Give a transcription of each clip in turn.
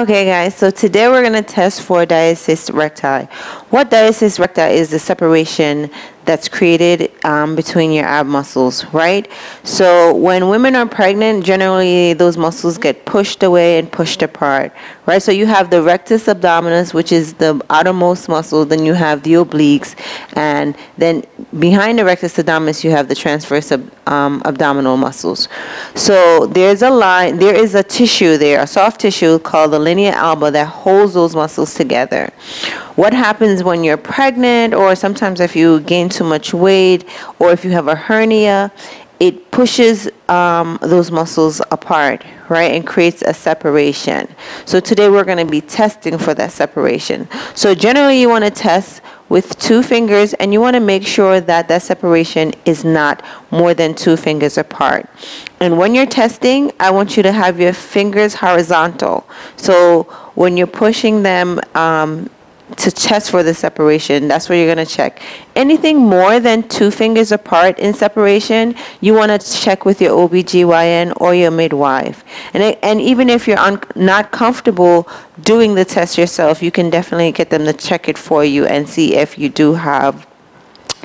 Okay guys, so today we're going to test for diastasis recti. What diastasis recti is the separation that's created between your ab muscles, right? So when women are pregnant, generally those muscles get pushed away and pushed apart, right? So you have the rectus abdominis, which is the outermost muscle, then you have the obliques, and then behind the rectus abdominis you have the transverse abdominal muscles. So there is a tissue there, a soft tissue called the linea alba that holds those muscles together. What happens when you're pregnant, or sometimes if you gain too much weight, or if you have a hernia, it pushes those muscles apart, right, and creates a separation. So today we're going to be testing for that separation. So generally you want to test with 2 fingers, and you want to make sure that that separation is not more than 2 fingers apart. And when you're testing, I want you to have your fingers horizontal. So when you're pushing them to test for the separation, that's where you're going to check. Anything more than 2 fingers apart in separation, you want to check with your OBGYN or your midwife. And even if you're not comfortable doing the test yourself, you can definitely get them to check it for you and see if you do have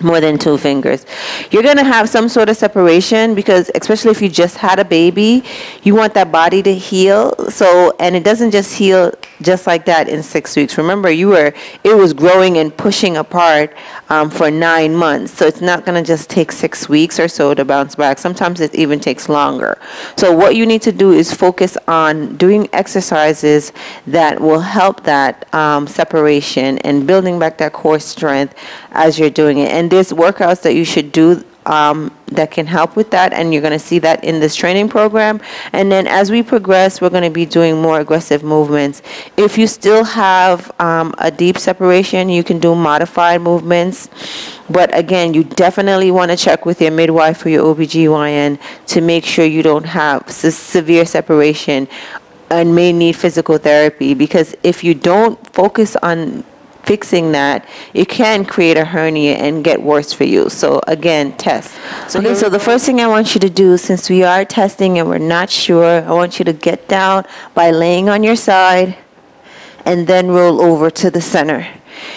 more than 2 fingers. You're going to have some sort of separation because, especially if you just had a baby, you want that body to heal. So, and it doesn't just heal just like that in 6 weeks. Remember, it was growing and pushing apart for 9 months. So it's not going to just take 6 weeks or so to bounce back. Sometimes it even takes longer. So what you need to do is focus on doing exercises that will help that separation and building back that core strength as you're doing it. And there's workouts that you should do that can help with that, and you're going to see that in this training program. And then as we progress, we're going to be doing more aggressive movements. If you still have a deep separation, you can do modified movements. But again, you definitely want to check with your midwife or your OBGYN to make sure you don't have severe separation and may need physical therapy, because if you don't focus on fixing that, it can create a hernia and get worse for you. So again, test. So the first thing I want you to do, since we are testing and we're not sure, I want you to get down by laying on your side and then roll over to the center.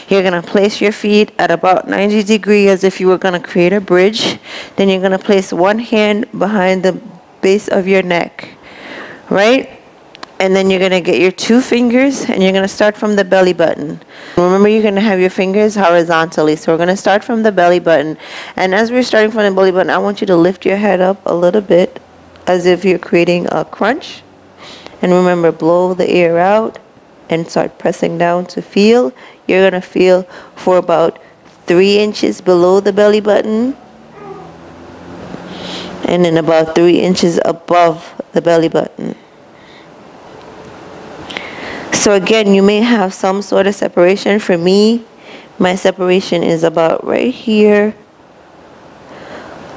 You're going to place your feet at about 90 degrees as if you were going to create a bridge. Then you're going to place one hand behind the base of your neck, right? And then you're going to get your 2 fingers and you're going to start from the belly button. Remember, you're going to have your fingers horizontally. So we're going to start from the belly button. And as we're starting from the belly button, I want you to lift your head up a little bit as if you're creating a crunch. And remember, blow the air out and start pressing down to feel. You're going to feel for about 3 inches below the belly button. And then about 3 inches above the belly button. So again, you may have some sort of separation. For me, my separation is about right here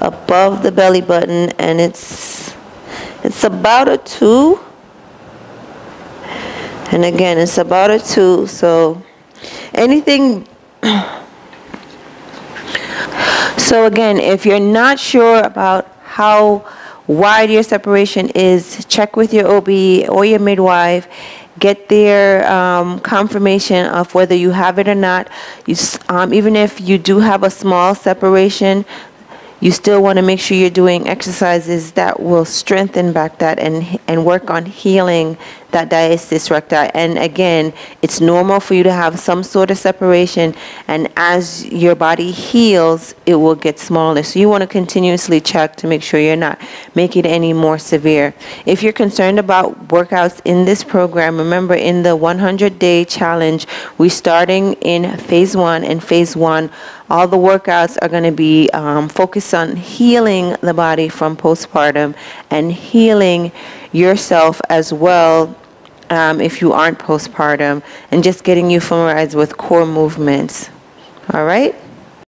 above the belly button, and it's about a 2. And again, it's about a 2. So anything. So again, if you're not sure about how wide your separation is, check with your OB or your midwife. Get their confirmation of whether you have it or not. Even if you do have a small separation, you still want to make sure you're doing exercises that will strengthen back that and work on healing that diastasis recti. And again, it's normal for you to have some sort of separation, and as your body heals, it will get smaller. So you want to continuously check to make sure you're not making it any more severe. If you're concerned about workouts in this program, remember, in the 100-day challenge, we're starting in phase 1, and phase 1, all the workouts are going to be focused on healing the body from postpartum and healing yourself as well if you aren't postpartum, and just getting you familiarized with core movements. All right?